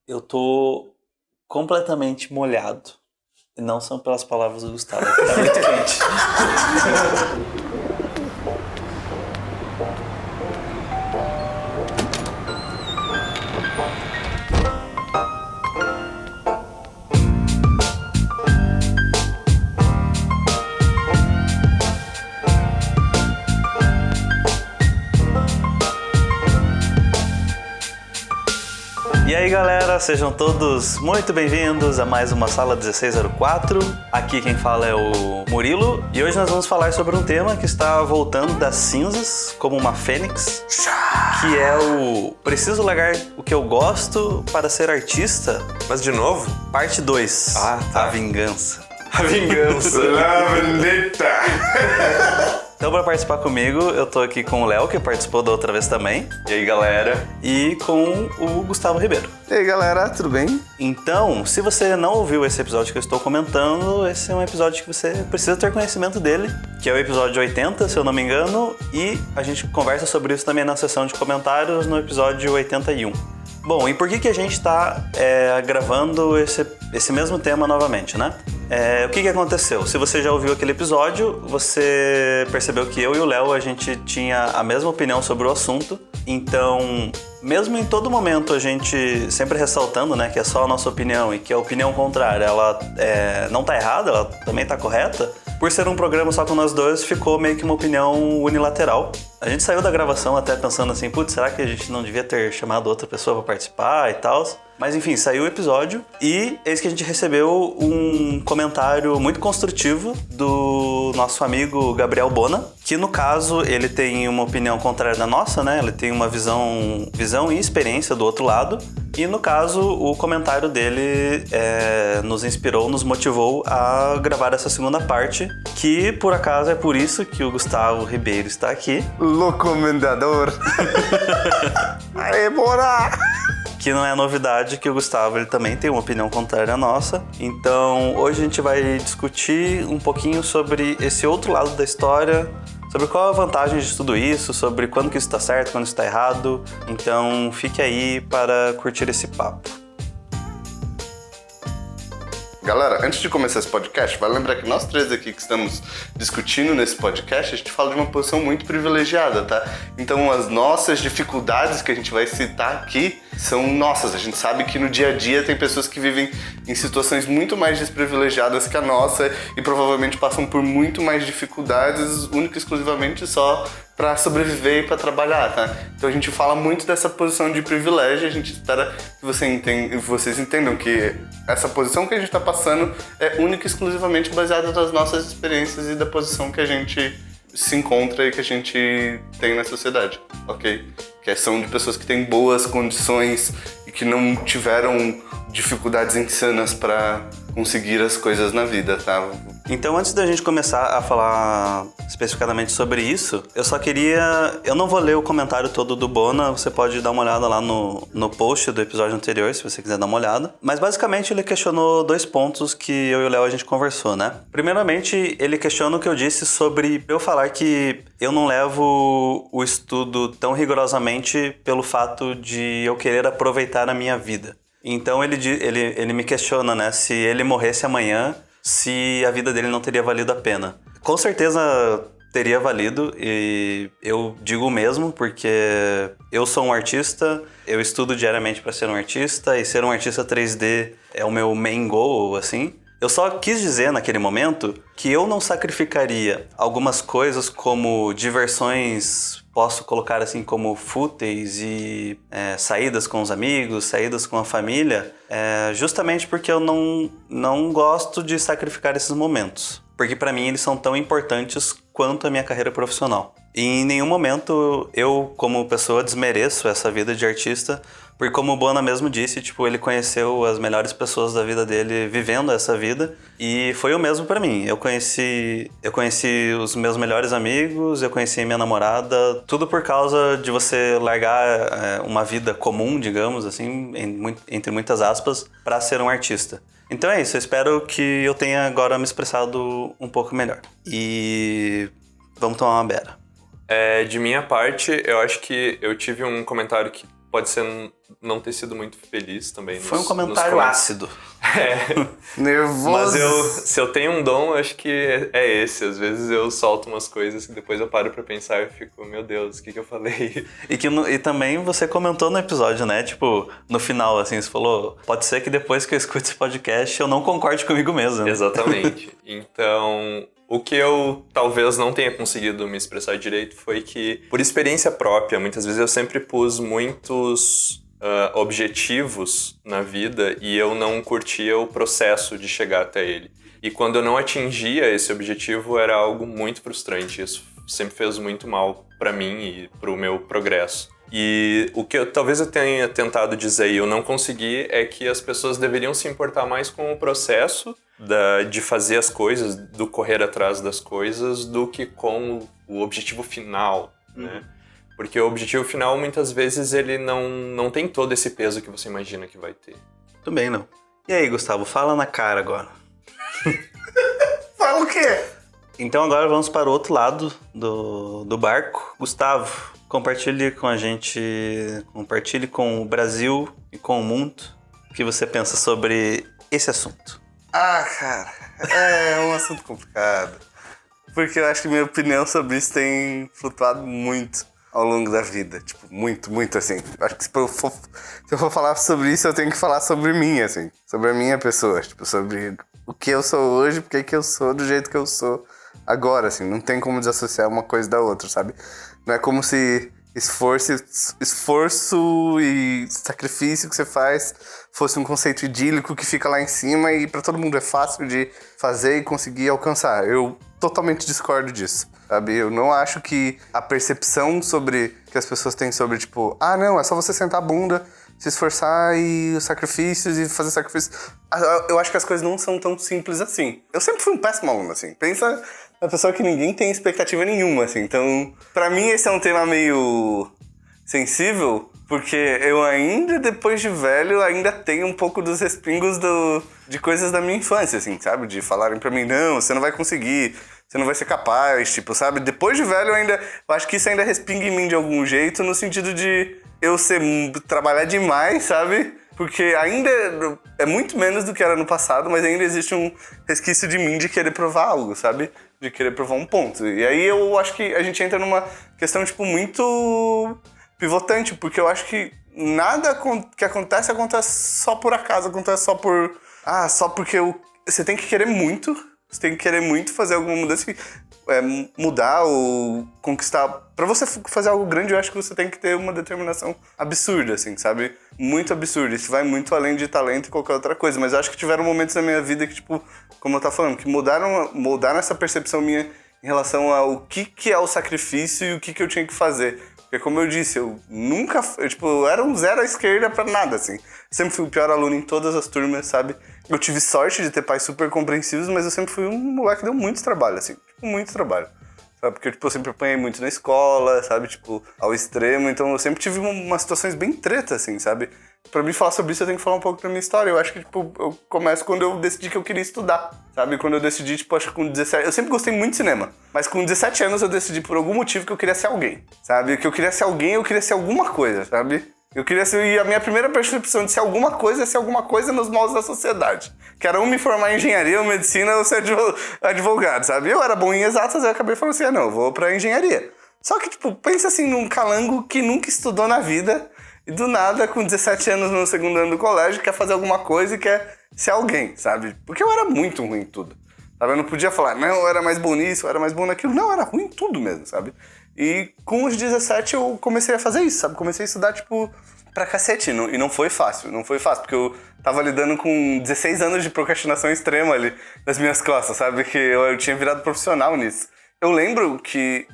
Eu tô completamente molhado. E não são pelas palavras do Gustavo, é que tá muito quente. E aí galera, sejam todos muito bem-vindos a mais uma Sala 1604. Aqui quem fala é o Murilo e hoje nós vamos falar sobre um tema que está voltando das cinzas como uma fênix, que é o Preciso Largar o que eu gosto para ser artista. Mas de novo? Parte 2, tá. A Vingança. A Vingança. La Vendetta. Então, para participar comigo, eu tô aqui com o Léo, que participou da outra vez também. E aí, galera? E com o Gustavo Ribeiro. E aí, galera, tudo bem? Então, se você não ouviu esse episódio que eu estou comentando, esse é um episódio que você precisa ter conhecimento dele, que é o episódio 80, se eu não me engano, e a gente conversa sobre isso também na seção de comentários no episódio 81. Bom, e por que a gente está gravando esse mesmo tema novamente, né? O que aconteceu? Se você já ouviu aquele episódio, você percebeu que eu e o Léo, a gente tinha a mesma opinião sobre o assunto. Então, mesmo em todo momento, a gente sempre ressaltando, né, que é só a nossa opinião e que a opinião contrária, ela não tá errada, ela também tá correta. Por ser um programa só com nós dois, ficou meio que uma opinião unilateral. A gente saiu da gravação até pensando assim, putz, será que a gente não devia ter chamado outra pessoa pra participar e tal? Mas enfim, saiu o episódio e eis que a gente recebeu um comentário muito construtivo do nosso amigo Gabriel Bona, que no caso ele tem uma opinião contrária da nossa, né? Ele tem uma visão e experiência do outro lado. E no caso, o comentário dele nos inspirou, nos motivou a gravar essa segunda parte, que por acaso é por isso que o Gustavo Ribeiro está aqui. Lo comendador. Aê, bora! Que não é novidade que o Gustavo ele também tem uma opinião contrária à nossa. Então, hoje a gente vai discutir um pouquinho sobre esse outro lado da história, sobre qual a vantagem de tudo isso, sobre quando que isso está certo, quando isso está errado. Então, fique aí para curtir esse papo. Galera, antes de começar esse podcast, vale lembrar que nós três aqui que estamos discutindo nesse podcast, a gente fala de uma posição muito privilegiada, tá? Então as nossas dificuldades que a gente vai citar aqui são nossas. A gente sabe que no dia a dia tem pessoas que vivem em situações muito mais desprivilegiadas que a nossa e provavelmente passam por muito mais dificuldades, única e exclusivamente só para sobreviver e para trabalhar, tá? Então a gente fala muito dessa posição de privilégio, a gente espera que vocês entendam que essa posição que a gente está passando é única e exclusivamente baseada nas nossas experiências e da posição que a gente se encontra e que a gente tem na sociedade, ok? Que são de pessoas que têm boas condições e que não tiveram dificuldades insanas para conseguir as coisas na vida, tá? Então, antes da gente começar a falar especificadamente sobre isso, eu não vou ler o comentário todo do Bona, você pode dar uma olhada lá no post do episódio anterior, se você quiser dar uma olhada. Mas, basicamente, ele questionou 2 pontos que eu e o Léo a gente conversou, né? Primeiramente, ele questiona o que eu disse sobre eu falar que eu não levo o estudo tão rigorosamente pelo fato de eu querer aproveitar a minha vida. Então, ele me questiona, né, se ele morresse amanhã, se a vida dele não teria valido a pena. Com certeza teria valido, e eu digo o mesmo, porque eu sou um artista, eu estudo diariamente para ser um artista, e ser um artista 3D é o meu main goal, assim. Eu só quis dizer naquele momento que eu não sacrificaria algumas coisas como diversões, posso colocar assim como fúteis e saídas com os amigos, saídas com a família, justamente porque eu não gosto de sacrificar esses momentos. Porque pra mim eles são tão importantes quanto a minha carreira profissional. E em nenhum momento eu, como pessoa, desmereço essa vida de artista, porque como o Bona mesmo disse, tipo, ele conheceu as melhores pessoas da vida dele vivendo essa vida, e foi o mesmo pra mim. Eu conheci os meus melhores amigos, eu conheci minha namorada, tudo por causa de você largar uma vida comum, digamos assim, entre muitas aspas, pra ser um artista. Então é isso, eu espero que eu tenha agora me expressado um pouco melhor. E vamos tomar uma beira. De minha parte, eu acho que eu tive um comentário que pode ser não ter sido muito feliz também. Foi um comentário ácido. Nervoso. Mas se eu tenho um dom, acho que é esse. Às vezes eu solto umas coisas que depois eu paro pra pensar e fico, meu Deus, o que eu falei? E também você comentou no episódio, né? Tipo, no final, assim, você falou, pode ser que depois que eu escute esse podcast eu não concorde comigo mesmo. Né? Exatamente. Então, o que eu talvez não tenha conseguido me expressar direito foi que, por experiência própria, muitas vezes eu sempre pus muitos objetivos na vida e eu não curtia o processo de chegar até ele. E quando eu não atingia esse objetivo, era algo muito frustrante. Isso sempre fez muito mal pra mim e pro meu progresso. E o que talvez eu tenha tentado dizer e eu não consegui é que as pessoas deveriam se importar mais com o processo de fazer as coisas, do correr atrás das coisas, do que com o objetivo final, né? Porque o objetivo final, muitas vezes, ele não tem todo esse peso que você imagina que vai ter. Tudo bem, não. E aí, Gustavo, fala na cara agora. Fala o quê? Então agora vamos para o outro lado do barco. Gustavo, compartilhe com a gente, compartilhe com o Brasil e com o mundo o que você pensa sobre esse assunto. Ah, cara, é um assunto complicado. Porque eu acho que minha opinião sobre isso tem flutuado muito ao longo da vida. Tipo, muito, muito, assim. Eu acho que se eu for falar sobre isso, eu tenho que falar sobre mim, assim. Sobre a minha pessoa. Tipo, sobre o que eu sou hoje, porque que eu sou do jeito que eu sou agora, assim. Não tem como desassociar uma coisa da outra, sabe? Não é como se esforço e sacrifício que você faz fosse um conceito idílico que fica lá em cima e pra todo mundo é fácil de fazer e conseguir alcançar. Eu totalmente discordo disso, sabe? Eu não acho que a percepção que as pessoas têm sobre, tipo, não, é só você sentar a bunda, se esforçar e os sacrifícios e fazer sacrifícios. Eu acho que as coisas não são tão simples assim. Eu sempre fui um péssimo aluno, assim. Pensa na pessoa que ninguém tem expectativa nenhuma, assim. Então, pra mim, esse é um tema meio sensível, porque eu ainda, depois de velho, ainda tenho um pouco dos respingos de coisas da minha infância, assim, sabe? De falarem pra mim, não, você não vai conseguir, você não vai ser capaz, tipo, sabe? Depois de velho, eu acho que isso ainda respinga em mim de algum jeito, no sentido de eu trabalhar demais, sabe? Porque ainda é muito menos do que era no passado, mas ainda existe um resquício de mim de querer provar algo, sabe? De querer provar um ponto. E aí eu acho que a gente entra numa questão, tipo, muito pivotante, porque eu acho que nada que acontece só por acaso, acontece só por... só porque você tem que querer muito, você tem que querer muito fazer alguma mudança, mudar ou conquistar. Pra você fazer algo grande, eu acho que você tem que ter uma determinação absurda, assim, sabe? Muito absurda. Isso vai muito além de talento e qualquer outra coisa. Mas eu acho que tiveram momentos na minha vida que, tipo, como eu tava falando, que moldaram essa percepção minha em relação ao que é o sacrifício e o que eu tinha que fazer. Porque, como eu disse, eu era um zero à esquerda pra nada, assim. Sempre fui o pior aluno em todas as turmas, sabe? Eu tive sorte de ter pais super compreensivos, mas eu sempre fui um moleque que deu muito trabalho, assim. Tipo, muito trabalho. Sabe? Porque eu sempre apanhei muito na escola, sabe? Tipo, ao extremo. Então, eu sempre tive umas situações bem treta, assim, sabe? Pra mim falar sobre isso, eu tenho que falar um pouco da minha história. Eu acho que, tipo, eu começo quando eu decidi que eu queria estudar, sabe? Quando eu decidi, tipo, acho que com 17... Eu sempre gostei muito de cinema, mas com 17 anos eu decidi, por algum motivo, que eu queria ser alguém, sabe? Que eu queria ser alguém, eu queria ser alguma coisa, sabe? Eu queria ser... E a minha primeira percepção de ser alguma coisa é ser alguma coisa nos moldes da sociedade. Que era me formar em engenharia ou medicina ou ser advogado, sabe? Eu era bom em exatas, eu acabei falando assim, não, eu vou pra engenharia. Só que, tipo, pensa assim num calango que nunca estudou na vida e do nada, com 17 anos no segundo ano do colégio, quer fazer alguma coisa e quer ser alguém, sabe? Porque eu era muito ruim em tudo, sabe? Eu não podia falar, não, eu era mais bom nisso, eu era mais bom naquilo. Não, eu era ruim em tudo mesmo, sabe? E com os 17 eu comecei a fazer isso, sabe? Comecei a estudar, tipo, pra cacete. E não foi fácil, porque eu tava lidando com 16 anos de procrastinação extrema ali nas minhas costas, sabe? Que eu tinha virado profissional nisso. Eu lembro que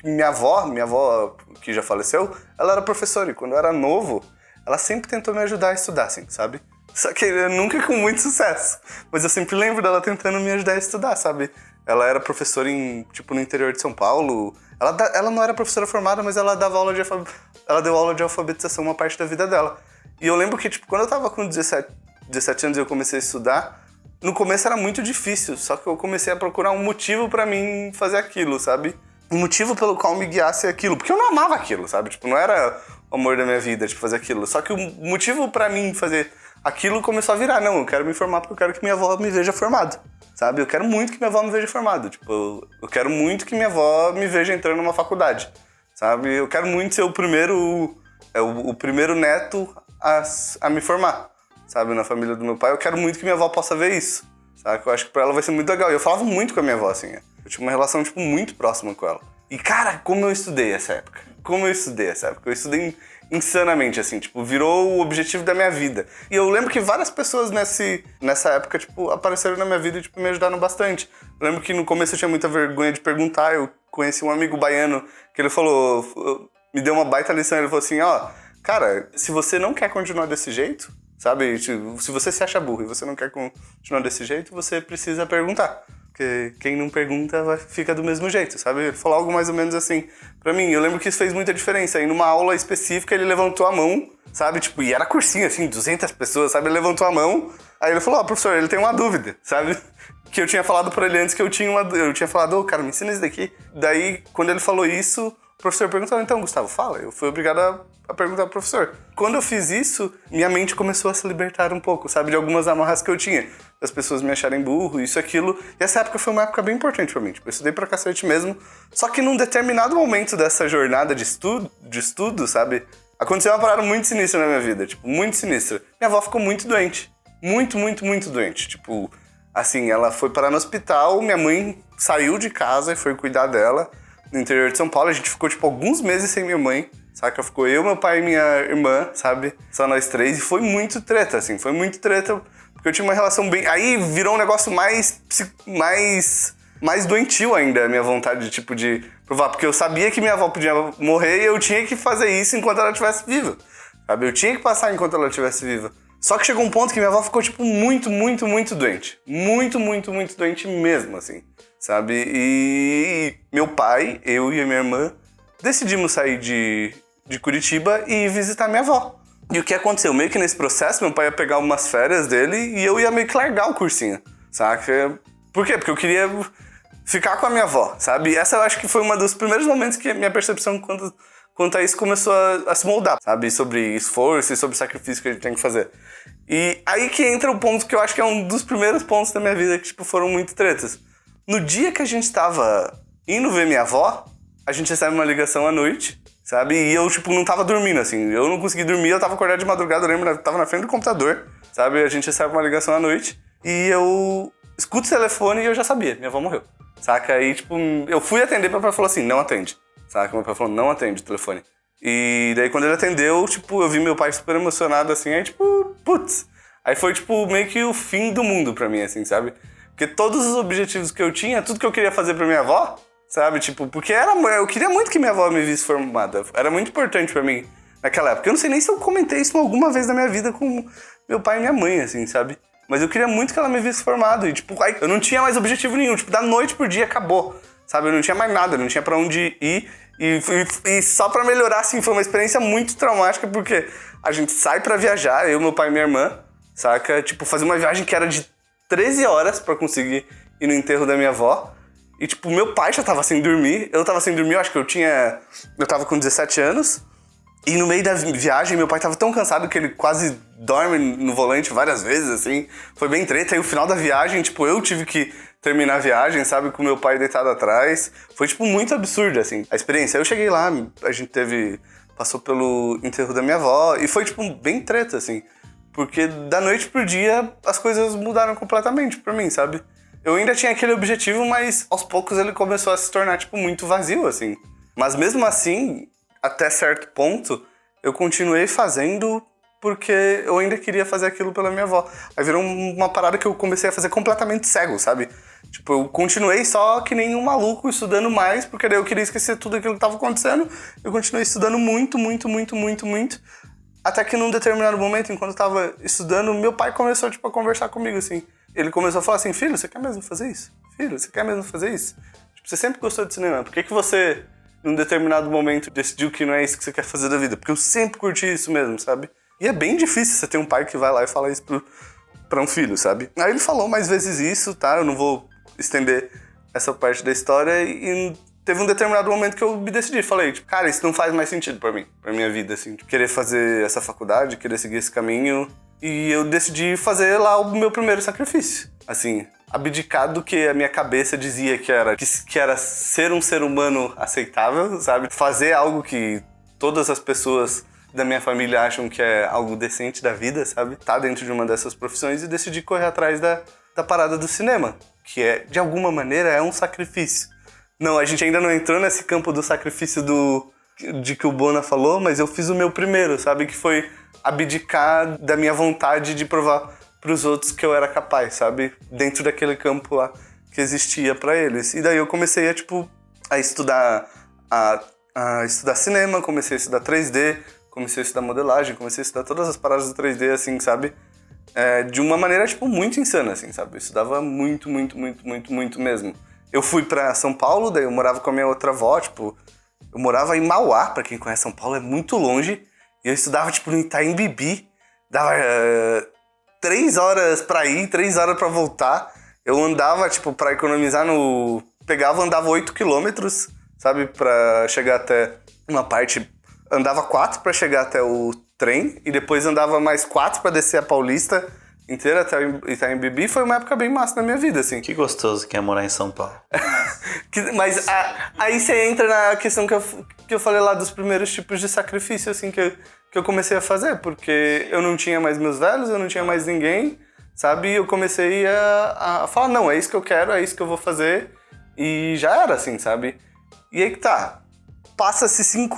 minha avó, que já faleceu, ela era professora. E quando eu era novo, ela sempre tentou me ajudar a estudar, assim, sabe? Só que nunca com muito sucesso. Mas eu sempre lembro dela tentando me ajudar a estudar, sabe? Ela era professora no interior de São Paulo. Ela não era professora formada, mas ela deu aula de alfabetização uma parte da vida dela. E eu lembro que, tipo, quando eu tava com 17 anos e eu comecei a estudar, no começo era muito difícil, só que eu comecei a procurar um motivo pra mim fazer aquilo, sabe? Um motivo pelo qual me guiasse aquilo, porque eu não amava aquilo, sabe? Tipo, não era o amor da minha vida, tipo, fazer aquilo. Só que o motivo pra mim fazer aquilo começou a virar, não, eu quero me formar porque eu quero que minha avó me veja formado, sabe? Eu quero muito que minha avó me veja formado, tipo, eu quero muito que minha avó me veja entrando numa faculdade, sabe? Eu quero muito ser o primeiro neto a me formar, sabe? Na família do meu pai, eu quero muito que minha avó possa ver isso, sabe? Eu acho que pra ela vai ser muito legal. E eu falava muito com a minha avó, assim, eu tinha uma relação, tipo, muito próxima com ela. E, cara, como eu estudei essa época. Eu estudei insanamente, assim, tipo, virou o objetivo da minha vida. E eu lembro que várias pessoas nessa época, tipo, apareceram na minha vida e, tipo, me ajudaram bastante. Eu lembro que no começo eu tinha muita vergonha de perguntar, eu conheci um amigo baiano que ele falou, me deu uma baita lição, ele falou assim, ó, cara, se você não quer continuar desse jeito, sabe, se você se acha burro e você não quer continuar desse jeito, você precisa perguntar. Porque quem não pergunta fica do mesmo jeito, sabe? Ele falou algo mais ou menos assim pra mim. Eu lembro que isso fez muita diferença. Aí numa aula específica ele levantou a mão, sabe? Tipo, e era cursinho, assim, 200 pessoas, sabe? Ele levantou a mão, aí ele falou, professor, ele tem uma dúvida, sabe? Que eu tinha falado pra ele antes que eu tinha falado, cara, me ensina isso daqui. Daí, quando ele falou isso, o professor perguntou, então, Gustavo, fala. Eu fui obrigado a perguntar pro professor. Quando eu fiz isso, minha mente começou a se libertar um pouco, sabe? De algumas amarras que eu tinha. Das pessoas me acharem burro, isso, aquilo. E essa época foi uma época bem importante pra mim. Tipo, eu estudei pra cacete mesmo. Só que num determinado momento dessa jornada de estudo, sabe? Aconteceu uma parada muito sinistra na minha vida. Tipo, muito sinistra. Minha avó ficou muito doente. Muito, muito, muito doente. Tipo, assim, ela foi parar no hospital, minha mãe saiu de casa e foi cuidar dela. No interior de São Paulo, a gente ficou, tipo, alguns meses sem minha mãe. Saca? Ficou eu, meu pai e minha irmã, sabe? Só nós três. E foi muito treta, assim. Foi muito treta. Porque eu tinha uma relação bem... Aí virou um negócio mais doentio ainda, a minha vontade, tipo, de provar. Porque eu sabia que minha avó podia morrer e eu tinha que fazer isso enquanto ela estivesse viva. Sabe? Eu tinha que passar enquanto ela estivesse viva. Só que chegou um ponto que minha avó ficou, tipo, muito, muito, muito doente. Muito, muito, muito doente mesmo, assim. Sabe? E meu pai, eu e a minha irmã decidimos sair de Curitiba e visitar minha avó. E o que aconteceu? Meio que nesse processo, meu pai ia pegar umas férias dele e eu ia meio que largar o cursinho, saca? Por quê? Porque eu queria ficar com a minha avó, sabe? E essa eu acho que foi um dos primeiros momentos que a minha percepção quanto a isso começou a se moldar, sabe? Sobre esforço e sobre sacrifício que a gente tem que fazer. E aí que entra o ponto que eu acho que é um dos primeiros pontos da minha vida que, tipo, foram muito tretas. No dia que a gente tava indo ver minha avó, a gente recebe uma ligação à noite, sabe? E eu, tipo, não tava dormindo, assim. Eu não consegui dormir, eu tava acordado de madrugada, eu lembro, eu tava na frente do computador, sabe? A gente recebe uma ligação à noite e eu escuto o telefone e eu já sabia, minha avó morreu, saca? Aí, tipo, eu fui atender, meu pai falou assim, não atende, saca? Meu pai falou, não atende o telefone. E daí, quando ele atendeu, tipo, eu vi meu pai super emocionado, assim, aí, tipo, putz. Aí foi, tipo, meio que o fim do mundo pra mim, assim, sabe? Porque todos os objetivos que eu tinha, tudo que eu queria fazer pra minha avó, sabe? Tipo, porque eu queria muito que minha avó me visse formada. Era muito importante pra mim naquela época. Eu não sei nem se eu comentei isso alguma vez na minha vida com meu pai e minha mãe, assim, sabe? Mas eu queria muito que ela me visse formado. E, tipo, eu não tinha mais objetivo nenhum. Tipo, da noite pro dia acabou, sabe? Eu não tinha mais nada, não tinha pra onde ir. E só pra melhorar, assim, foi uma experiência muito traumática, porque a gente sai pra viajar, eu, meu pai e minha irmã, saca? Tipo, fazer uma viagem que era de 13 horas pra conseguir ir no enterro da minha avó. E, tipo, meu pai já tava sem dormir. Eu tava sem dormir, eu acho que eu tava com 17 anos. E no meio da viagem, meu pai tava tão cansado que ele quase dorme no volante várias vezes, assim. Foi bem treta. E o final da viagem, tipo, eu tive que terminar a viagem, sabe? Com meu pai deitado atrás. Foi, tipo, muito absurdo, assim, a experiência. Eu cheguei lá, a gente passou pelo enterro da minha avó. E foi, tipo, bem treta, assim. Porque da noite pro dia, as coisas mudaram completamente pra mim, sabe? Eu ainda tinha aquele objetivo, mas aos poucos ele começou a se tornar, tipo, muito vazio, assim. Mas mesmo assim, até certo ponto, eu continuei fazendo porque eu ainda queria fazer aquilo pela minha avó. Aí virou uma parada que eu comecei a fazer completamente cego, sabe? Tipo, eu continuei só que nem um maluco estudando mais, porque daí eu queria esquecer tudo aquilo que tava acontecendo. Eu continuei estudando muito, muito, muito, muito, muito. Até que num determinado momento, enquanto eu tava estudando, meu pai começou, tipo, a conversar comigo, assim. Ele começou a falar assim, filho, você quer mesmo fazer isso? Filho, você quer mesmo fazer isso? Tipo, você sempre gostou de cinema, por que você, num determinado momento, decidiu que não é isso que você quer fazer da vida? Porque eu sempre curti isso mesmo, sabe? E é bem difícil você ter um pai que vai lá e fala isso pra um filho, sabe? Aí ele falou mais vezes isso, tá? Eu não vou estender essa parte da história e teve um determinado momento que eu me decidi. Falei, tipo, cara, isso não faz mais sentido pra mim, pra minha vida, assim. Querer fazer essa faculdade, querer seguir esse caminho. E eu decidi fazer lá o meu primeiro sacrifício. Assim, abdicar do que a minha cabeça dizia que era ser um ser humano aceitável, sabe? Fazer algo que todas as pessoas da minha família acham que é algo decente da vida, sabe? Tá dentro de uma dessas profissões e decidi correr atrás da parada do cinema, que de alguma maneira, é um sacrifício. Não, a gente ainda não entrou nesse campo do sacrifício de que o Bona falou, mas eu fiz o meu primeiro, sabe? Que foi abdicar da minha vontade de provar pros outros que eu era capaz, sabe? Dentro daquele campo lá que existia pra eles. E daí eu comecei a estudar estudar cinema, comecei a estudar 3D, comecei a estudar modelagem, comecei a estudar todas as paradas do 3D, assim, sabe? De uma maneira, muito insana, assim, sabe? Eu estudava muito, muito, muito, muito, muito mesmo. Eu fui pra São Paulo, daí eu morava com a minha outra avó, eu morava em Mauá, pra quem conhece São Paulo, é muito longe, e eu estudava, no Itaim Bibi, dava 3 horas pra ir, 3 horas pra voltar. Eu andava, pra economizar andava 8 quilômetros, sabe? Pra chegar até uma parte. Andava 4 pra chegar até o trem, e depois andava mais 4 pra descer a Paulista inteira até Itaim Bibi. Foi uma época bem massa na minha vida, assim. Que gostoso que é morar em São Paulo. Mas aí você entra na questão que eu falei lá dos primeiros tipos de sacrifício, assim, que eu comecei a fazer, porque eu não tinha mais meus velhos, eu não tinha mais ninguém, sabe? E eu comecei a falar, não, é isso que eu quero, é isso que eu vou fazer, e já era, assim, sabe? E aí que tá, passa-se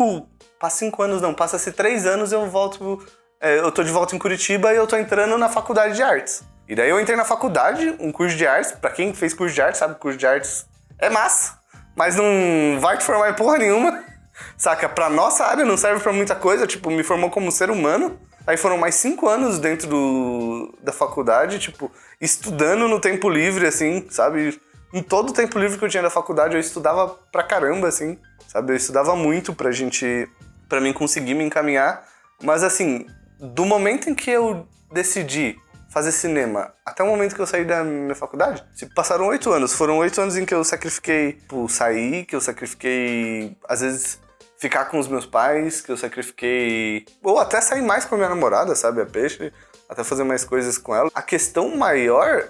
3 anos, eu volto, eu tô de volta em Curitiba e eu tô entrando na faculdade de artes. E daí eu entrei na faculdade, um curso de artes, pra quem fez curso de artes, sabe, curso de artes é massa, mas não vai te formar em porra nenhuma. Saca? Pra nossa área não serve pra muita coisa, me formou como ser humano. Aí foram mais 5 anos dentro da faculdade, estudando no tempo livre, assim, sabe? Em todo o tempo livre que eu tinha da faculdade, eu estudava pra caramba, assim, sabe? Eu estudava muito pra mim conseguir me encaminhar. Mas, assim, do momento em que eu decidi fazer cinema até o momento que eu saí da minha faculdade, passaram 8 anos. Foram 8 anos em que eu sacrifiquei sair, que eu sacrifiquei, às vezes, ficar com os meus pais, que eu sacrifiquei... Ou até sair mais com a minha namorada, sabe? A Peixe, até fazer mais coisas com ela. A questão maior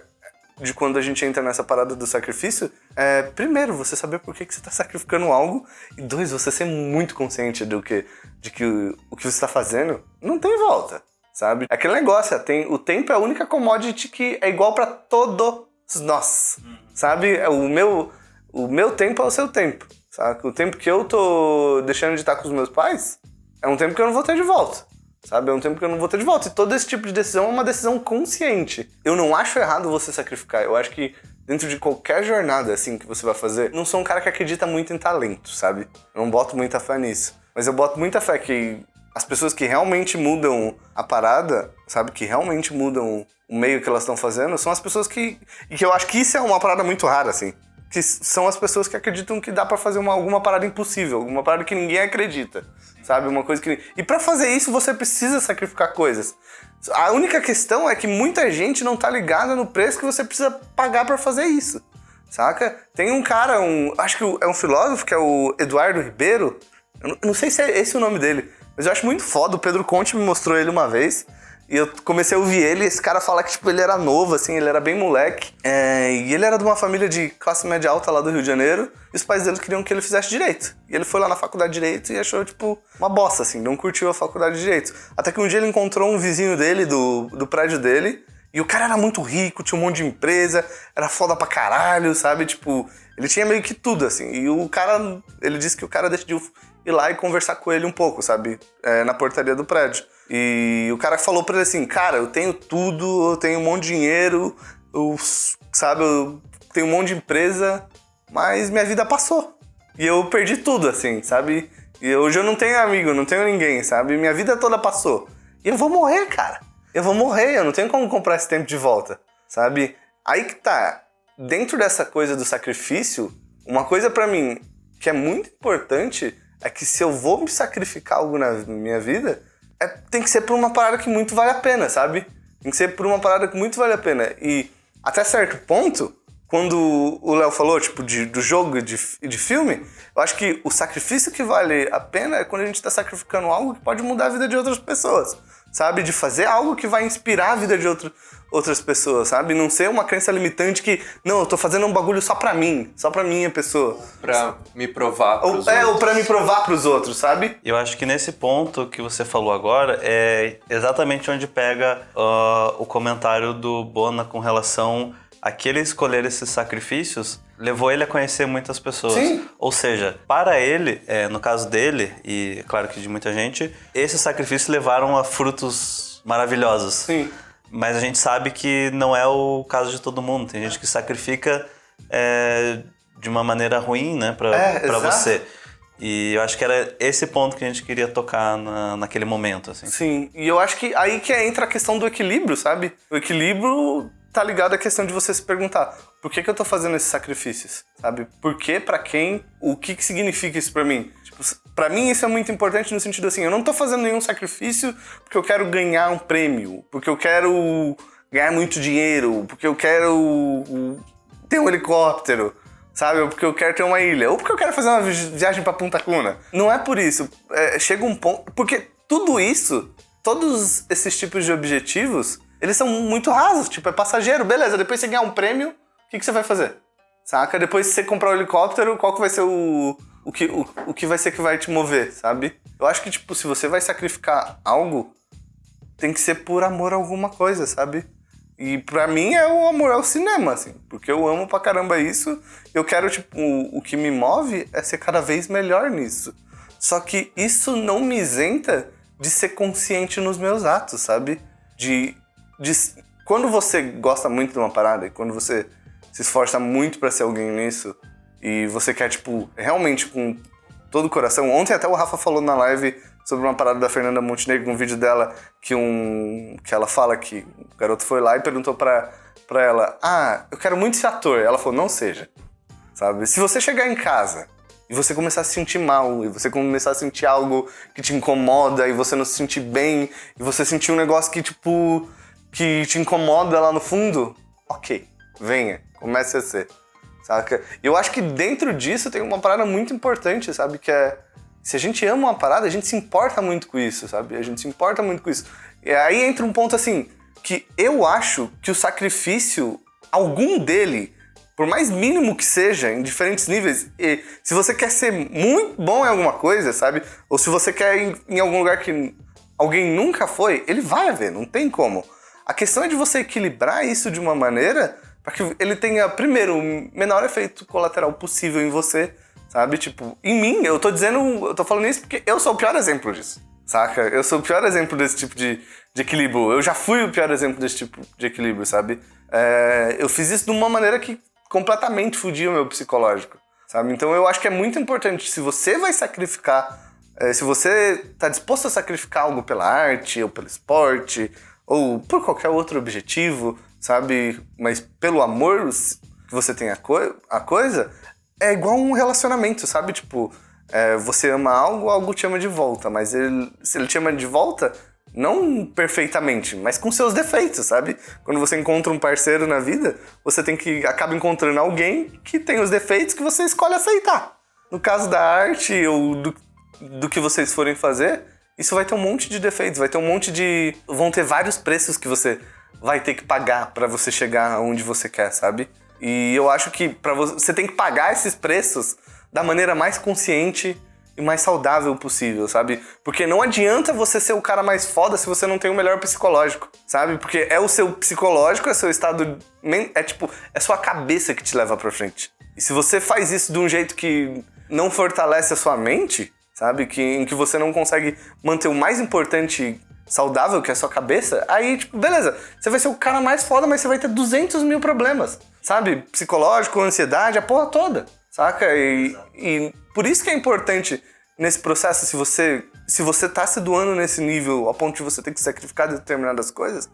de quando a gente entra nessa parada do sacrifício é, primeiro, você saber por que você tá sacrificando algo, e 2, você ser muito consciente de que o que você tá fazendo não tem volta, sabe? Aquele negócio, o tempo é a única commodity que é igual pra todos nós, sabe? O meu tempo é o seu tempo, sabe? O tempo que eu tô deixando de estar com os meus pais é um tempo que eu não vou ter de volta. Sabe? É um tempo que eu não vou ter de volta. E todo esse tipo de decisão é uma decisão consciente. Eu não acho errado você sacrificar. Eu acho que dentro de qualquer jornada, assim, que você vai fazer... Não sou um cara que acredita muito em talento, sabe? Eu não boto muita fé nisso. Mas eu boto muita fé que as pessoas que realmente mudam a parada, sabe? Que realmente mudam o meio que elas estão fazendo, são as pessoas que... E que eu acho que isso é uma parada muito rara, assim. Que são as pessoas que acreditam que dá pra fazer alguma parada impossível. Alguma parada que ninguém acredita. Sabe? Uma coisa que... E pra fazer isso, você precisa sacrificar coisas. A única questão é que muita gente não tá ligada no preço que você precisa pagar pra fazer isso. Saca? Tem um cara, acho que é um filósofo, que é o Eduardo Ribeiro. Eu não sei se é esse o nome dele, mas eu acho muito foda. O Pedro Conte me mostrou ele uma vez. E eu comecei a ouvir ele, e esse cara fala que, ele era novo, assim, ele era bem moleque. E ele era de uma família de classe média alta lá do Rio de Janeiro, e os pais dele queriam que ele fizesse direito. E ele foi lá na faculdade de direito e achou, uma bosta, assim, não curtiu a faculdade de direito. Até que um dia ele encontrou um vizinho dele, do prédio dele, e o cara era muito rico, tinha um monte de empresa, era foda pra caralho, sabe? Ele tinha meio que tudo, assim. E ele disse que o cara decidiu ir lá e conversar com ele um pouco, sabe? Na portaria do prédio. E o cara falou pra ele assim, cara, eu tenho tudo, eu tenho um monte de dinheiro, eu tenho um monte de empresa, mas minha vida passou. E eu perdi tudo, assim, sabe? E hoje eu não tenho amigo, não tenho ninguém, sabe? Minha vida toda passou. E eu vou morrer, cara. Eu vou morrer, eu não tenho como comprar esse tempo de volta, sabe? Aí que tá, dentro dessa coisa do sacrifício, uma coisa pra mim que é muito importante é que se eu vou me sacrificar algo na minha vida... tem que ser por uma parada que muito vale a pena, sabe? Tem que ser por uma parada que muito vale a pena. E até certo ponto, quando o Léo falou, tipo, do jogo e de filme, eu acho que o sacrifício que vale a pena é quando a gente tá sacrificando algo que pode mudar a vida de outras pessoas, sabe? De fazer algo que vai inspirar a vida de outras pessoas, sabe? Não ser uma crença limitante que, não, eu tô fazendo um bagulho só pra mim, só pra minha pessoa. Pra me provar pros outros. Ou pra me provar pros outros, sabe? Eu acho que nesse ponto que você falou agora é exatamente onde pega o comentário do Bona com relação a que ele escolher esses sacrifícios levou ele a conhecer muitas pessoas. Sim. Ou seja, para ele, no caso dele, e claro que de muita gente, esses sacrifícios levaram a frutos maravilhosos. Sim. Mas a gente sabe que não é o caso de todo mundo. Tem gente que sacrifica de uma maneira ruim, né, pra você. E eu acho que era esse ponto que a gente queria tocar naquele momento, assim. Sim, e eu acho que aí que entra a questão do equilíbrio, sabe? O equilíbrio tá ligado à questão de você se perguntar: por que eu tô fazendo esses sacrifícios, sabe? Por quê, pra quem, o que significa isso pra mim? Tipo, pra mim isso é muito importante no sentido assim, eu não tô fazendo nenhum sacrifício porque eu quero ganhar um prêmio, porque eu quero ganhar muito dinheiro, porque eu quero ter um helicóptero, sabe? Ou porque eu quero ter uma ilha, ou porque eu quero fazer uma viagem pra Punta Cana. Não é por isso. Chega um ponto... Porque tudo isso, todos esses tipos de objetivos, eles são muito rasos. Tipo, é passageiro, beleza. Depois você ganhar um prêmio, o que você vai fazer? Saca? Depois você comprar um helicóptero, qual que vai ser o que vai ser que vai te mover, sabe? Eu acho que, tipo, se você vai sacrificar algo, tem que ser por amor a alguma coisa, sabe? E pra mim o amor ao cinema, assim. Porque eu amo pra caramba isso. Eu quero, tipo, o que me move é ser cada vez melhor nisso. Só que isso não me isenta de ser consciente nos meus atos, sabe? Quando você gosta muito de uma parada e quando você se esforça muito pra ser alguém nisso e você quer, tipo, realmente com todo o coração... Ontem até o Rafa falou na live sobre uma parada da Fernanda Montenegro, um vídeo dela que ela fala que o garoto foi lá e perguntou pra ela: eu quero muito ser ator. Ela falou: não seja, sabe? Se você chegar em casa e você começar a se sentir mal, e você começar a sentir algo que te incomoda, e você não se sentir bem, e você sentir um negócio que, tipo, que te incomoda lá no fundo, ok, venha, comece a ser, saca? E eu acho que dentro disso tem uma parada muito importante, sabe? Que é, se a gente ama uma parada, a gente se importa muito com isso, sabe? A gente se importa muito com isso. E aí entra um ponto assim, que eu acho que o sacrifício, algum dele, por mais mínimo que seja, em diferentes níveis, e se você quer ser muito bom em alguma coisa, sabe? Ou se você quer ir em algum lugar que alguém nunca foi, ele vai haver, não tem como. A questão é de você equilibrar isso de uma maneira para que ele tenha, primeiro, o menor efeito colateral possível em você, sabe? Tipo, em mim, eu tô falando isso porque eu sou o pior exemplo disso, saca? Eu sou o pior exemplo desse tipo de equilíbrio. Eu já fui o pior exemplo desse tipo de equilíbrio, sabe? Eu fiz isso de uma maneira que completamente fudia o meu psicológico, sabe? Então eu acho que é muito importante, se você vai sacrificar, se você tá disposto a sacrificar algo pela arte, ou pelo esporte, ou por qualquer outro objetivo, sabe? Mas pelo amor que você tem a coisa, é igual um relacionamento, sabe? Tipo, você ama algo te ama de volta, mas se ele te ama de volta, não perfeitamente, mas com seus defeitos, sabe? Quando você encontra um parceiro na vida, você acaba encontrando alguém que tem os defeitos que você escolhe aceitar. No caso da arte ou do que vocês forem fazer, isso vai ter um monte de defeitos, vão ter vários preços que você vai ter que pagar pra você chegar onde você quer, sabe? E eu acho que você tem que pagar esses preços da maneira mais consciente e mais saudável possível, sabe? Porque não adianta você ser o cara mais foda se você não tem o melhor psicológico, sabe? Porque é o seu psicológico, é seu estado... É sua cabeça que te leva pra frente. E se você faz isso de um jeito que não fortalece a sua mente, sabe? Em que você não consegue manter o mais importante saudável, que é a sua cabeça, aí, tipo, beleza. Você vai ser o cara mais foda, mas você vai ter 200 mil problemas, sabe? Psicológico, ansiedade, a porra toda, saca? E por isso que é importante nesse processo, se você tá se doando nesse nível, ao ponto de você ter que sacrificar determinadas coisas,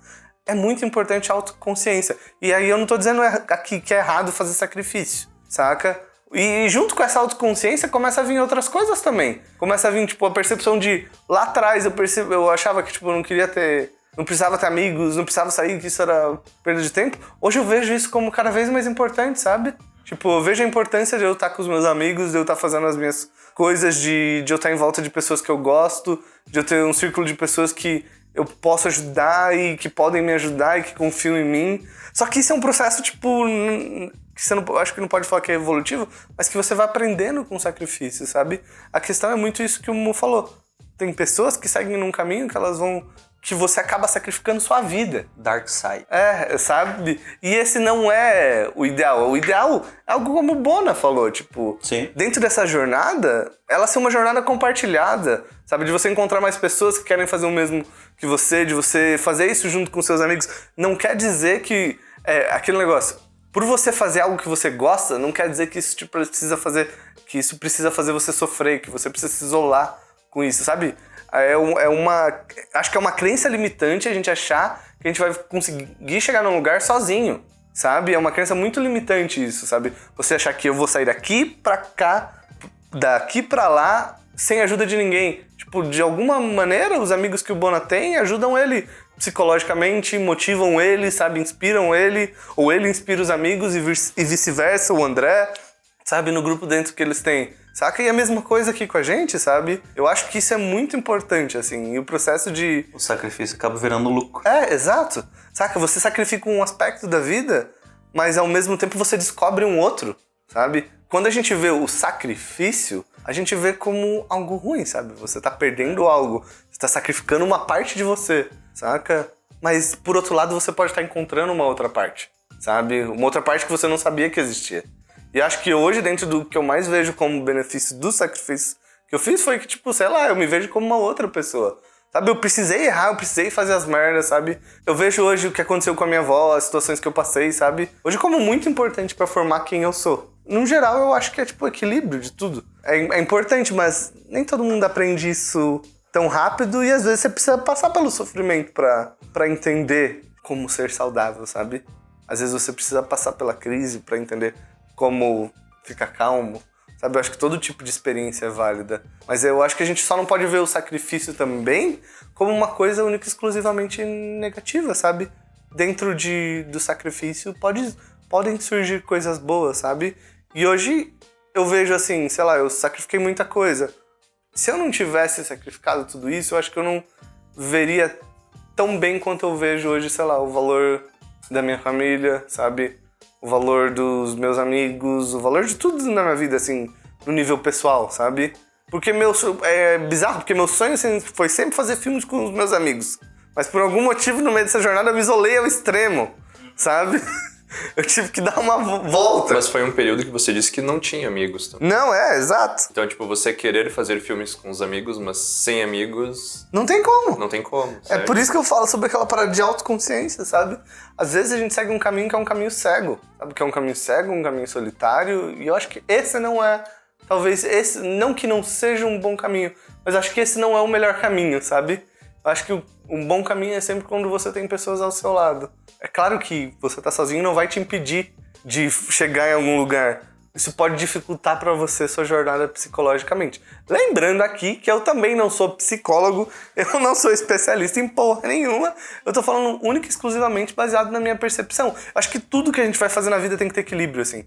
é muito importante a autoconsciência. E aí eu não tô dizendo aqui que é errado fazer sacrifício, saca? E junto com essa autoconsciência começa a vir outras coisas também. Começa a vir, tipo, a percepção de... Lá atrás eu achava que, tipo, eu não queria ter não precisava ter amigos, não precisava sair, que isso era perda de tempo. Hoje eu vejo isso como cada vez mais importante, sabe? Tipo, eu vejo a importância de eu estar com os meus amigos, de eu estar fazendo as minhas coisas, de eu estar em volta de pessoas que eu gosto, de eu ter um círculo de pessoas que eu posso ajudar e que podem me ajudar e que confiam em mim. Só que isso é um processo, tipo, que você não, acho que não pode falar que é evolutivo, mas que você vai aprendendo com sacrifício, sabe? A questão é muito isso que o Mu falou. Tem pessoas que seguem num caminho que você acaba sacrificando sua vida. Dark side. Sabe? E esse não é o ideal. O ideal é algo como o Bona falou, tipo... Sim. Dentro dessa jornada, ela ser uma jornada compartilhada, sabe? De você encontrar mais pessoas que querem fazer o mesmo que você, de você fazer isso junto com seus amigos. Não quer dizer que... aquele negócio... Por você fazer algo que você gosta, não quer dizer que isso precisa fazer você sofrer, que você precisa se isolar com isso, sabe? Acho que é uma crença limitante a gente achar que a gente vai conseguir chegar num lugar sozinho, sabe? É uma crença muito limitante isso, sabe? Você achar que eu vou sair daqui pra cá, daqui pra lá, sem ajuda de ninguém. Tipo, de alguma maneira, os amigos que o Bona tem ajudam ele psicologicamente, motivam ele, sabe? Inspiram ele, ou ele inspira os amigos e vice-versa, o André, sabe? No grupo dentro que eles têm. Saca? E a mesma coisa aqui com a gente, sabe? Eu acho que isso é muito importante, assim. E o processo de... O sacrifício acaba virando lucro. Exato. Saca? Você sacrifica um aspecto da vida, mas ao mesmo tempo você descobre um outro, sabe? Quando a gente vê o sacrifício, a gente vê como algo ruim, sabe? Você tá perdendo algo. Você tá sacrificando uma parte de você, saca? Mas, por outro lado, você pode estar encontrando uma outra parte, sabe? Uma outra parte que você não sabia que existia. E acho que hoje, dentro do que eu mais vejo como benefício do sacrifício que eu fiz, foi que, tipo, sei lá, eu me vejo como uma outra pessoa. Sabe, eu precisei errar, eu precisei fazer as merdas, sabe? Eu vejo hoje o que aconteceu com a minha avó, as situações que eu passei, sabe? Hoje como muito importante pra formar quem eu sou. No geral, eu acho que é, tipo, equilíbrio de tudo. É importante, mas nem todo mundo aprende isso tão rápido e às vezes você precisa passar pelo sofrimento pra entender como ser saudável, sabe? Às vezes você precisa passar pela crise pra entender como ficar calmo, sabe? Eu acho que todo tipo de experiência é válida. Mas eu acho que a gente só não pode ver o sacrifício também como uma coisa única e exclusivamente negativa, sabe? Dentro do sacrifício podem surgir coisas boas, sabe? E hoje eu vejo assim, sei lá, eu sacrifiquei muita coisa. Se eu não tivesse sacrificado tudo isso, eu acho que eu não veria tão bem quanto eu vejo hoje, sei lá, o valor da minha família, sabe? O valor dos meus amigos, o valor de tudo na minha vida, assim, no nível pessoal, sabe? Porque é bizarro, porque meu sonho assim, foi sempre fazer filmes com os meus amigos. Mas por algum motivo, no meio dessa jornada, eu me isolei ao extremo, sabe? Eu tive que dar uma volta. Mas foi um período que você disse que não tinha amigos também. Não, exato. Então, tipo, você querer fazer filmes com os amigos, mas sem amigos... Não tem como. Não tem como, certo? É por isso que eu falo sobre aquela parada de autoconsciência, sabe? Às vezes a gente segue um caminho que é um caminho cego, sabe? Que é um caminho cego, um caminho solitário, e eu acho que esse não é... Talvez esse... Não que não seja um bom caminho, mas acho que esse não é o melhor caminho, sabe? Eu acho que um bom caminho é sempre quando você tem pessoas ao seu lado. É claro que você tá sozinho não vai te impedir de chegar em algum lugar. Isso pode dificultar pra você sua jornada psicologicamente. Lembrando aqui que eu também não sou psicólogo, eu não sou especialista em porra nenhuma. Eu tô falando única e exclusivamente baseado na minha percepção. Acho que tudo que a gente vai fazer na vida tem que ter equilíbrio, assim.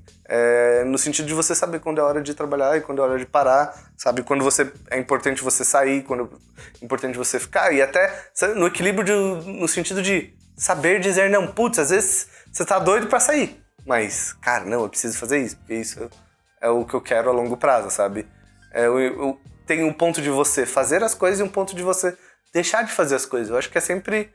No sentido de você saber quando é hora de trabalhar e quando é hora de parar, sabe? Quando é importante você sair, quando é importante você ficar. E até no equilíbrio no sentido de saber dizer não. Putz, às vezes você tá doido pra sair. Mas, cara, não, eu preciso fazer isso, porque isso é o que eu quero a longo prazo, sabe? Eu tenho um ponto de você fazer as coisas e um ponto de você deixar de fazer as coisas. Eu acho que é sempre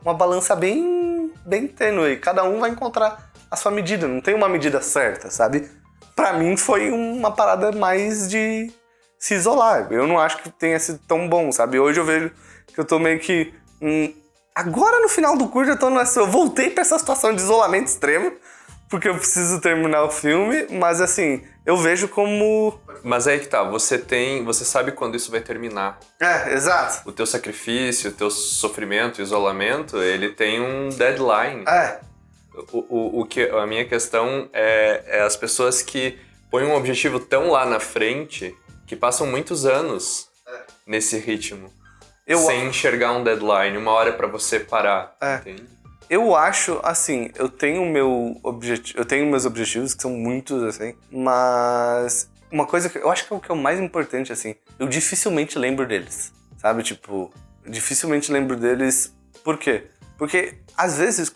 uma balança bem tênue. Cada um vai encontrar a sua medida, não tem uma medida certa, sabe? Pra mim foi uma parada mais de se isolar. Eu não acho que tenha sido tão bom, sabe? Hoje eu vejo que eu tô meio que... Agora no final do curso eu voltei pra essa situação de isolamento extremo, porque eu preciso terminar o filme, mas assim, eu vejo como... Mas aí que tá, você sabe quando isso vai terminar. Exato. O teu sacrifício, o teu sofrimento, isolamento, ele tem um deadline. A minha questão é as pessoas que põem um objetivo tão lá na frente que passam muitos anos nesse ritmo. sem enxergar um deadline, uma hora pra você parar, entende? Eu acho, assim, eu tenho meus objetivos, que são muitos, assim, mas uma coisa que eu acho que é o que é o mais importante, assim, eu dificilmente lembro deles, sabe? Tipo, dificilmente lembro deles. Por quê? Porque, às vezes,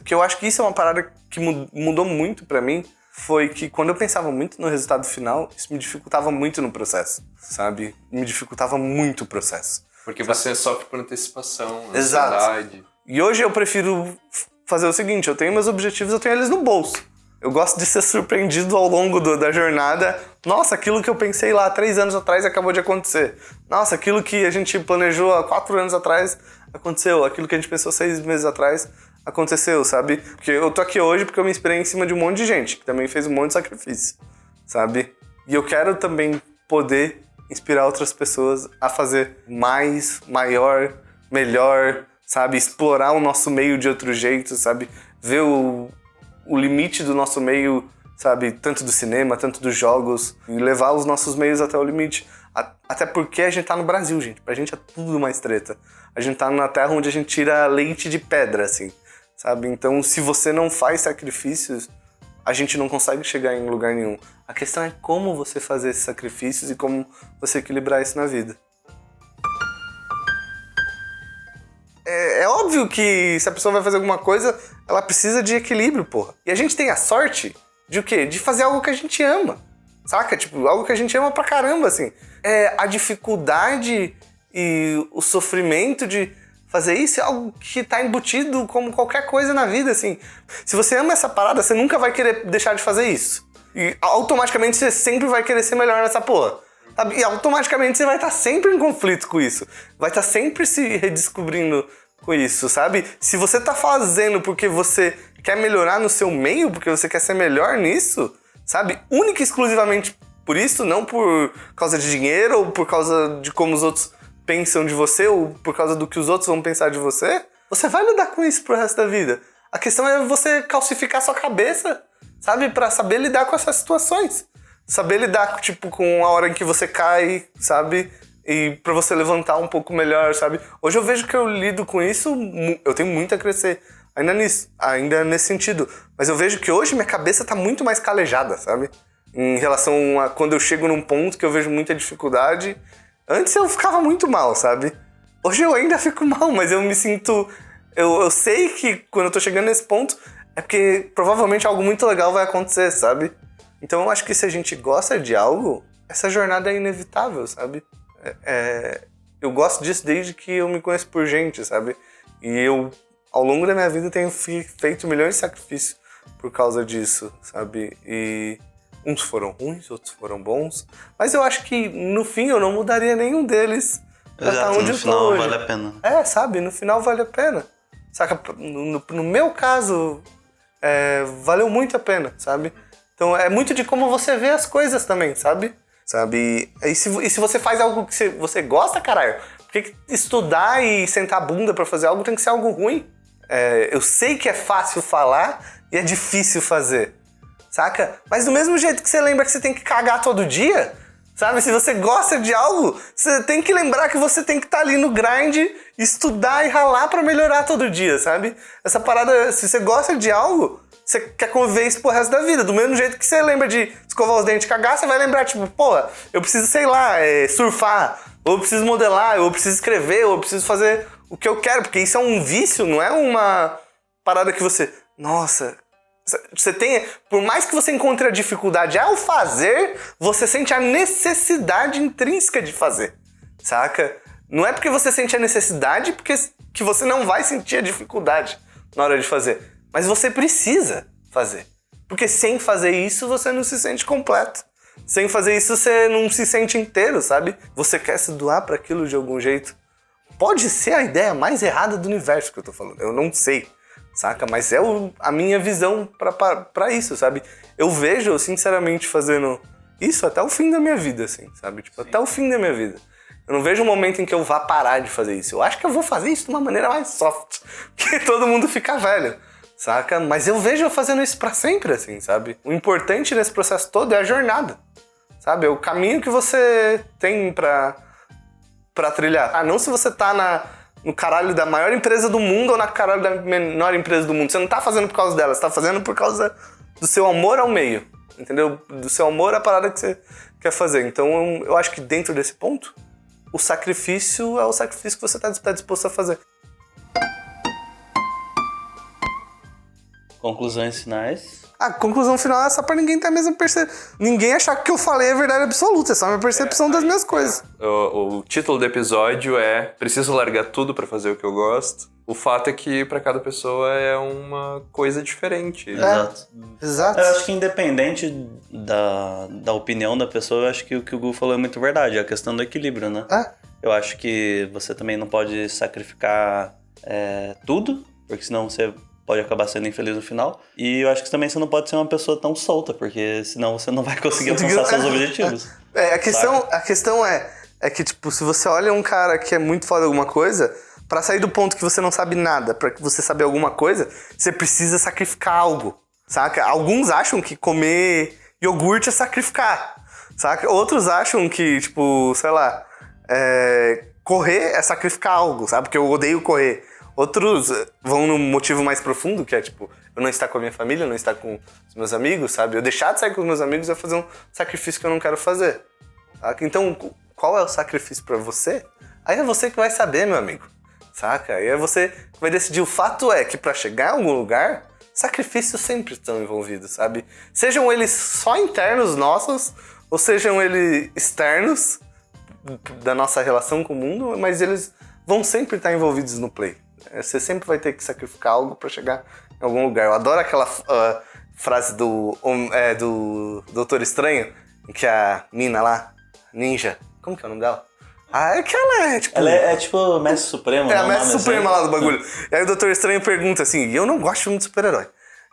que eu acho que isso é uma parada que mudou muito pra mim, foi que quando eu pensava muito no resultado final, isso me dificultava muito no processo, sabe? Me dificultava muito o processo. Porque você sofre por antecipação, Exato. ansiedade. E hoje eu prefiro fazer o seguinte, eu tenho meus objetivos, eu tenho eles no bolso. Eu gosto de ser surpreendido ao longo da jornada. Nossa, aquilo que eu pensei lá 3 anos atrás acabou de acontecer. Nossa, aquilo que a gente planejou há 4 anos atrás aconteceu. Aquilo que a gente pensou 6 meses atrás aconteceu, sabe? Porque eu tô aqui hoje porque eu me inspirei em cima de um monte de gente que também fez um monte de sacrifício, sabe? E eu quero também poder inspirar outras pessoas a fazer mais, maior, melhor, sabe? Explorar o nosso meio de outro jeito, sabe? Ver o limite do nosso meio, sabe? Tanto do cinema, tanto dos jogos, e levar os nossos meios até o limite. Até porque a gente tá no Brasil, gente. Pra gente é tudo mais treta. A gente tá na terra onde a gente tira leite de pedra, assim, sabe? Então, se você não faz sacrifícios, a gente não consegue chegar em lugar nenhum. A questão é como você fazer esses sacrifícios e como você equilibrar isso na vida. É óbvio que se a pessoa vai fazer alguma coisa, ela precisa de equilíbrio, porra. E a gente tem a sorte de o quê? De fazer algo que a gente ama, saca? Tipo, algo que a gente ama pra caramba, assim. A dificuldade e o sofrimento de fazer isso é algo que tá embutido como qualquer coisa na vida, assim. Se você ama essa parada, você nunca vai querer deixar de fazer isso. E automaticamente você sempre vai querer ser melhor nessa porra. Sabe? E automaticamente você vai estar sempre em conflito com isso. Vai estar sempre se redescobrindo com isso, sabe? Se você tá fazendo porque você quer melhorar no seu meio, porque você quer ser melhor nisso, sabe? Única e exclusivamente por isso, não por causa de dinheiro ou por causa de como os outros pensam de você ou por causa do que os outros vão pensar de você, você vai lidar com isso pro resto da vida. A questão é você calcificar sua cabeça, sabe? Pra saber lidar com essas situações. Saber lidar, tipo, com a hora em que você cai, sabe? E pra você levantar um pouco melhor, sabe? Hoje eu vejo que eu lido com isso, eu tenho muito a crescer ainda nesse sentido. Mas eu vejo que hoje minha cabeça tá muito mais calejada, sabe? Em relação a quando eu chego num ponto que eu vejo muita dificuldade. Antes eu ficava muito mal, sabe? Hoje eu ainda fico mal, mas eu me sinto... Eu sei que quando eu tô chegando nesse ponto é porque provavelmente algo muito legal vai acontecer, sabe? Então eu acho que se a gente gosta de algo, essa jornada é inevitável, sabe? Eu gosto disso desde que eu me conheço por gente, sabe? E eu, ao longo da minha vida, tenho feito milhões de sacrifícios por causa disso, sabe? E uns foram ruins, outros foram bons. Mas eu acho que, no fim, eu não mudaria nenhum deles pra estar onde eu tô hoje. Vale a pena. Sabe? No final vale a pena. Saca? No meu caso, valeu muito a pena, sabe? Então é muito de como você vê as coisas também, sabe? E se você faz algo que você gosta, caralho, por que estudar e sentar a bunda pra fazer algo tem que ser algo ruim? Eu sei que é fácil falar e é difícil fazer, saca? Mas do mesmo jeito que você lembra que você tem que cagar todo dia, sabe? Se você gosta de algo, você tem que lembrar que você tem que estar ali no grind, estudar e ralar pra melhorar todo dia, sabe? Essa parada, se você gosta de algo, você quer conviver isso pro resto da vida. Do mesmo jeito que você lembra de escovar os dentes e cagar, você vai lembrar, tipo, porra, eu preciso, sei lá, surfar, ou eu preciso modelar, ou eu preciso escrever, ou eu preciso fazer o que eu quero, porque isso é um vício, não é uma parada que você... Nossa... Você tem... Por mais que você encontre a dificuldade ao fazer, você sente a necessidade intrínseca de fazer, saca? Não é porque você sente a necessidade que você não vai sentir a dificuldade na hora de fazer. Mas você precisa fazer. Porque sem fazer isso, você não se sente completo. Sem fazer isso, você não se sente inteiro, sabe? Você quer se doar para aquilo de algum jeito. Pode ser a ideia mais errada do universo que eu tô falando. Eu não sei, saca? Mas é a minha visão pra isso, sabe? Eu vejo, sinceramente, fazendo isso até o fim da minha vida, assim, sabe? Tipo, até o fim da minha vida. Eu não vejo um momento em que eu vá parar de fazer isso. Eu acho que eu vou fazer isso de uma maneira mais soft. Porque todo mundo fica velho. Saca? Mas eu vejo eu fazendo isso pra sempre, assim, sabe? O importante nesse processo todo é a jornada, sabe? É o caminho que você tem pra pra trilhar. Ah, não se você tá no caralho da maior empresa do mundo ou na caralho da menor empresa do mundo. Você não tá fazendo por causa dela, você tá fazendo por causa do seu amor ao meio, entendeu? Do seu amor à parada que você quer fazer. Então eu acho que dentro desse ponto, o sacrifício é o sacrifício que você tá disposto a fazer. Conclusões finais. A conclusão final é só pra ninguém ter a mesma percepção. Ninguém achar que o que eu falei é verdade absoluta, é só a minha percepção das minhas coisas. O título do episódio é Preciso largar tudo pra fazer o que eu gosto. O fato é que pra cada pessoa é uma coisa diferente. Exato. Exato. Eu acho que independente da opinião da pessoa, eu acho que o que o Gu falou é muito verdade. É a questão do equilíbrio, né? Eu acho que você também não pode sacrificar tudo, porque senão você pode acabar sendo infeliz no final. E eu acho que também você não pode ser uma pessoa tão solta, porque senão você não vai conseguir alcançar seus objetivos. A questão é que, tipo, se você olha um cara que é muito foda em alguma coisa, pra sair do ponto que você não sabe nada, pra que você saber alguma coisa, você precisa sacrificar algo, saca? Alguns acham que comer iogurte é sacrificar, saca? Outros acham que, tipo, sei lá, correr é sacrificar algo, sabe? Porque eu odeio correr. Outros vão no motivo mais profundo, que é tipo, eu não estar com a minha família, eu não estar com os meus amigos, sabe? Eu deixar de sair com os meus amigos é fazer um sacrifício que eu não quero fazer. Saca? Então, qual é o sacrifício pra você? Aí é você que vai saber, meu amigo. Saca? Aí é você que vai decidir. O fato é que pra chegar a algum lugar, sacrifícios sempre estão envolvidos, sabe? Sejam eles só internos nossos, ou sejam eles externos da nossa relação com o mundo, mas eles vão sempre estar envolvidos no play. Você sempre vai ter que sacrificar algo pra chegar em algum lugar. Eu adoro aquela frase do Doutor Estranho, em que a mina lá, Ninja, como que é o nome dela? É que ela é, tipo... Ela é tipo Mestre Supremo, É né? a Mestre Suprema lá do bagulho. E aí o Doutor Estranho pergunta assim, e eu não gosto muito de super-herói,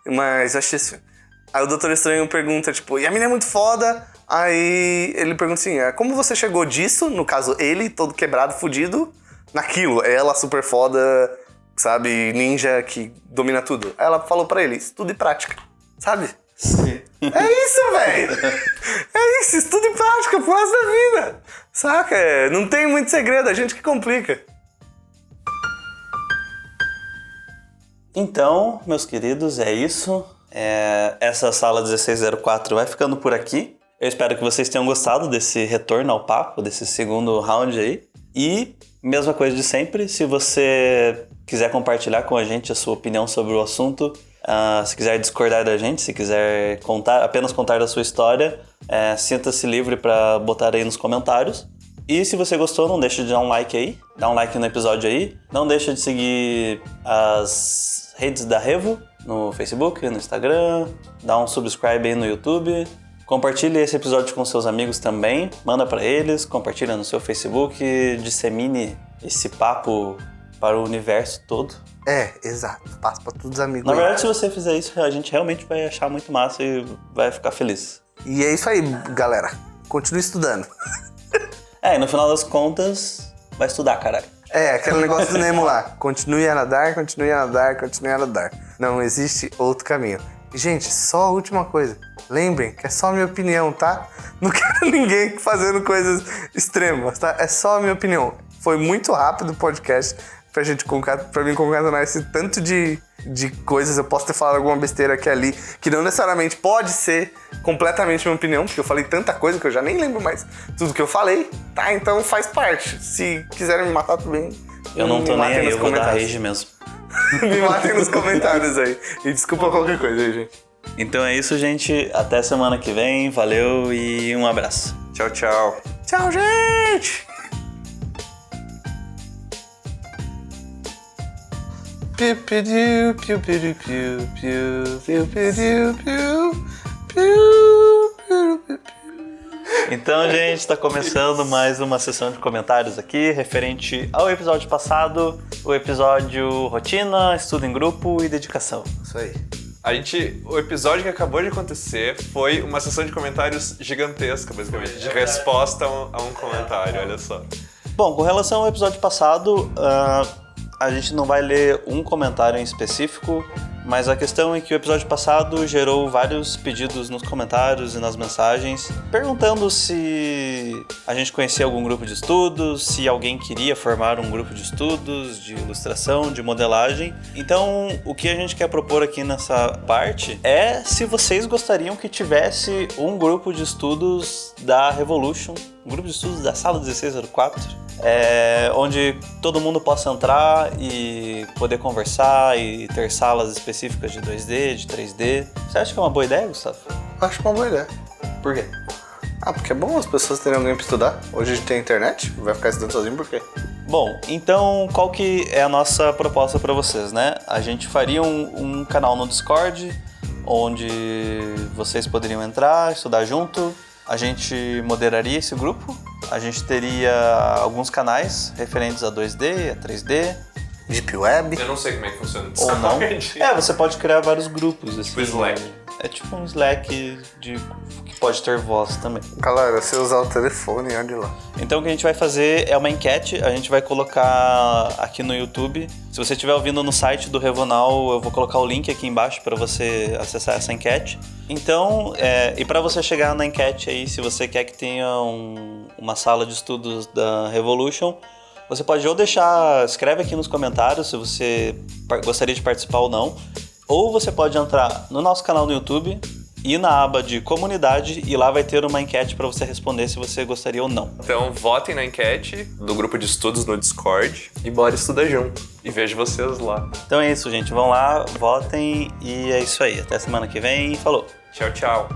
mas eu achei esse filme. Aí o Doutor Estranho pergunta, tipo, e a mina é muito foda? Aí ele pergunta assim, como você chegou disso, no caso ele, todo quebrado, fudido, naquilo? Ela super foda, sabe, ninja que domina tudo. Aí ela falou pra ele, estudo e prática, sabe? Sim. É isso, velho! É isso, estudo e prática pro resto da vida! Saca? Não tem muito segredo, a gente que complica. Então, meus queridos, é isso. Essa sala 1604 vai ficando por aqui. Eu espero que vocês tenham gostado desse retorno ao papo, desse segundo round aí. E, mesma coisa de sempre, se você quiser compartilhar com a gente a sua opinião sobre o assunto, se quiser discordar da gente, se quiser apenas contar da sua história, sinta-se livre para botar aí nos comentários. E se você gostou, não deixa de dar um like aí, dá um like no episódio aí. Não deixa de seguir as redes da Revo, no Facebook, no Instagram, dá um subscribe aí no YouTube. Compartilhe esse episódio com seus amigos também, manda para eles, compartilha no seu Facebook, dissemine esse papo para o universo todo. Exato. Passa pra todos os amigos. Na verdade, se você fizer isso, a gente realmente vai achar muito massa e vai ficar feliz. E é isso aí, galera. Continue estudando. E no final das contas, vai estudar, caralho. Aquele negócio do Nemo lá. Continue a nadar, continue a nadar, continue a nadar. Não existe outro caminho. E, gente, só a última coisa. Lembrem que é só a minha opinião, tá? Não quero ninguém fazendo coisas extremas, tá? É só a minha opinião. Foi muito rápido o podcast pra mim concatenar esse tanto de coisas. Eu posso ter falado alguma besteira aqui e ali, que não necessariamente pode ser completamente minha opinião, porque eu falei tanta coisa que eu já nem lembro mais tudo que eu falei, tá? Então faz parte. Se quiserem me matar, tudo bem. Eu não tô nem aí, eu vou dar rage mesmo. Me matem nos comentários aí. E desculpa qualquer coisa aí, gente. Então é isso, gente. Até semana que vem. Valeu e um abraço. Tchau, tchau. Tchau, gente! Piu, piu, piu, piu, piu, piu, piu, piu, piu, piu, piu, piu. Então, gente, tá começando mais uma sessão de comentários aqui, referente ao episódio passado, o episódio rotina, estudo em grupo e dedicação. Isso aí. O episódio que acabou de acontecer foi uma sessão de comentários gigantesca, basicamente, de resposta a um comentário, olha só. Bom, com relação ao episódio passado, a gente não vai ler um comentário em específico, Mas a questão é que o episódio passado gerou vários pedidos nos comentários e nas mensagens, perguntando se a gente conhecia algum grupo de estudos, se alguém queria formar um grupo de estudos, de ilustração, de modelagem. Então, o que a gente quer propor aqui nessa parte é se vocês gostariam que tivesse um grupo de estudos da Revolution, um grupo de estudos da Sala 1604, onde todo mundo possa entrar e poder conversar e ter salas específicas de 2D, de 3D. Você acha que é uma boa ideia, Gustavo? Acho uma boa ideia. Por quê? Porque é bom as pessoas terem alguém pra estudar. Hoje a gente tem internet, vai ficar estudando sozinho por quê? Bom, então qual que é a nossa proposta para vocês, né? A gente faria um canal no Discord, onde vocês poderiam entrar, estudar junto. A gente moderaria esse grupo. A gente teria alguns canais referentes a 2D, a 3D. Deep Web. Eu não sei como é que funciona. Ou não. Você pode criar vários grupos. Assim, Tipo Slack. É tipo um Slack que pode ter voz também. Galera, se usar o telefone, olha lá. Então o que a gente vai fazer é uma enquete, a gente vai colocar aqui no YouTube. Se você estiver ouvindo no site do Revonal, eu vou colocar o link aqui embaixo para você acessar essa enquete. Então, e para você chegar na enquete aí, se você quer que tenha uma sala de estudos da Revolution, você pode ou escreve aqui nos comentários se você gostaria de participar ou não. Ou você pode entrar no nosso canal no YouTube, ir na aba de comunidade e lá vai ter uma enquete para você responder se você gostaria ou não. Então votem na enquete do grupo de estudos no Discord e bora estudar junto. E vejo vocês lá. Então é isso, gente. Vão lá, votem e é isso aí. Até semana que vem. Falou! Tchau, tchau.